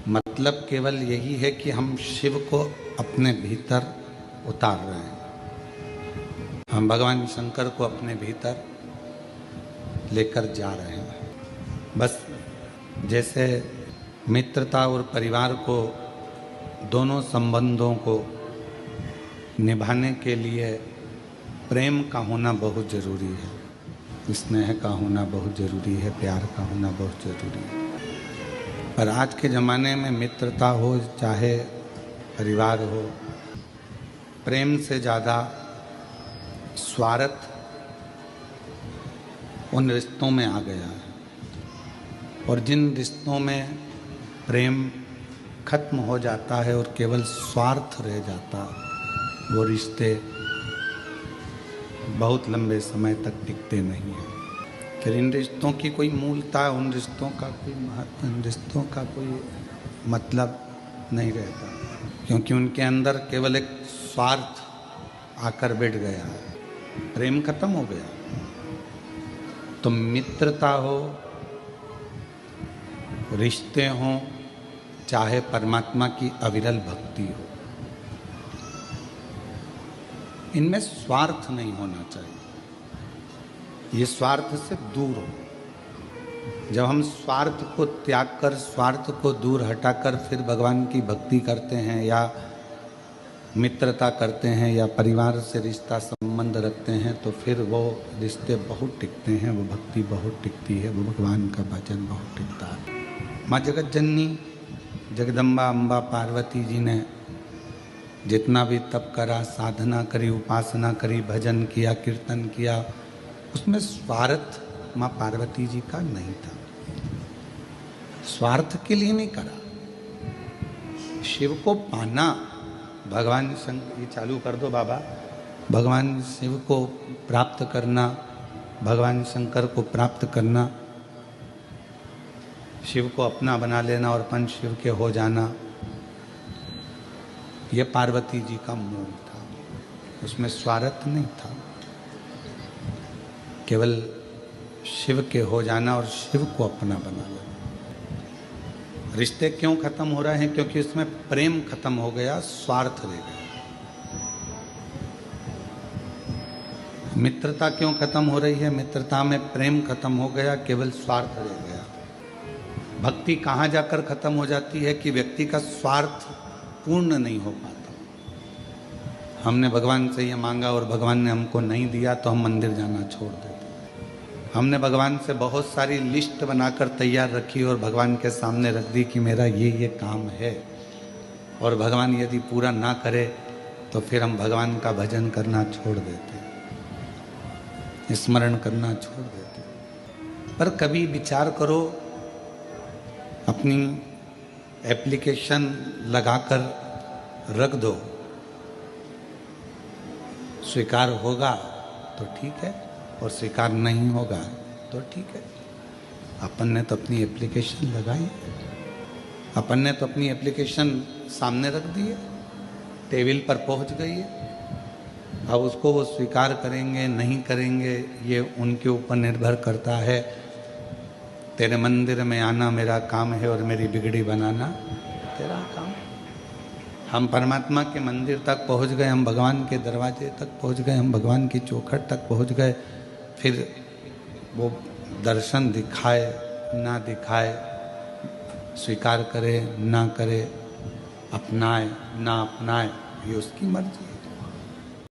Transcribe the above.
मतलब केवल यही है कि हम शिव को अपने भीतर उतार रहे हैं, हम भगवान शंकर को अपने भीतर लेकर जा रहे हैं। बस जैसे मित्रता और परिवार को, दोनों संबंधों को निभाने के लिए प्रेम का होना बहुत ज़रूरी है, स्नेह का होना बहुत ज़रूरी है, प्यार का होना बहुत ज़रूरी है। पर आज के ज़माने में मित्रता हो चाहे परिवार हो, प्रेम से ज़्यादा स्वार्थ उन रिश्तों में आ गया है। और जिन रिश्तों में प्रेम खत्म हो जाता है और केवल स्वार्थ रह जाता, वो रिश्ते बहुत लंबे समय तक टिकते नहीं हैं। फिर इन रिश्तों की कोई मूलता, उन रिश्तों का कोई महत्व, इन रिश्तों का कोई मतलब नहीं रहता, क्योंकि उनके अंदर केवल एक स्वार्थ आकर बैठ गया है, प्रेम खत्म हो गया। तो मित्रता हो, रिश्ते हों, चाहे परमात्मा की अविरल भक्ति हो, इनमें स्वार्थ नहीं होना चाहिए। ये स्वार्थ से दूर हो। जब हम स्वार्थ को त्याग कर, स्वार्थ को दूर हटाकर फिर भगवान की भक्ति करते हैं या मित्रता करते हैं या परिवार से रिश्ता संबंध रखते हैं, तो फिर वो रिश्ते बहुत टिकते हैं, वो भक्ति बहुत टिकती है, वो भगवान का भजन बहुत टिकता है। माँ जगत जननी जगदम्बा अम्बा पार्वती जी ने जितना भी तप करा, साधना करी, उपासना करी, भजन किया, कीर्तन किया, उसमें स्वार्थ माँ पार्वती जी का नहीं था। स्वार्थ के लिए नहीं करा। शिव को पाना, भगवान शंकर, ये चालू कर दो बाबा, भगवान शिव को प्राप्त करना, भगवान शंकर को प्राप्त करना, शिव को अपना बना लेना और पंच शिव के हो जाना, ये पार्वती जी का मूल था। उसमें स्वार्थ नहीं था, केवल शिव के हो जाना और शिव को अपना बना लेना। रिश्ते क्यों खत्म हो रहे हैं? क्योंकि उसमें प्रेम खत्म हो गया, स्वार्थ रह गया। मित्रता क्यों खत्म हो रही है? मित्रता में प्रेम खत्म हो गया, केवल स्वार्थ रह गया। भक्ति कहाँ जाकर खत्म हो जाती है कि व्यक्ति का स्वार्थ पूर्ण नहीं हो पाता। हमने भगवान से ये मांगा और भगवान ने हमको नहीं दिया तो हम मंदिर जाना छोड़ देते। हमने भगवान से बहुत सारी लिस्ट बनाकर तैयार रखी और भगवान के सामने रख दी कि मेरा ये काम है, और भगवान यदि पूरा ना करे तो फिर हम भगवान का भजन करना छोड़ देते, स्मरण करना छोड़ देते। पर कभी विचार करो, अपनी एप्लीकेशन लगाकर रख दो, स्वीकार होगा तो ठीक है और स्वीकार नहीं होगा तो ठीक है। अपन ने तो अपनी एप्लीकेशन लगाई, अपन ने तो अपनी एप्लीकेशन सामने रख दी है, टेबल पर पहुंच गई है। अब उसको वो स्वीकार करेंगे नहीं करेंगे ये उनके ऊपर निर्भर करता है। तेरे मंदिर में आना मेरा काम है और मेरी बिगड़ी बनाना तेरा काम। हम परमात्मा के मंदिर तक पहुंच गए, हम भगवान के दरवाजे तक पहुंच गए, हम भगवान की चौखट तक पहुंच गए, फिर वो दर्शन दिखाए ना दिखाए, स्वीकार करे ना करे, अपनाए ना अपनाए, ये उसकी मर्जी है।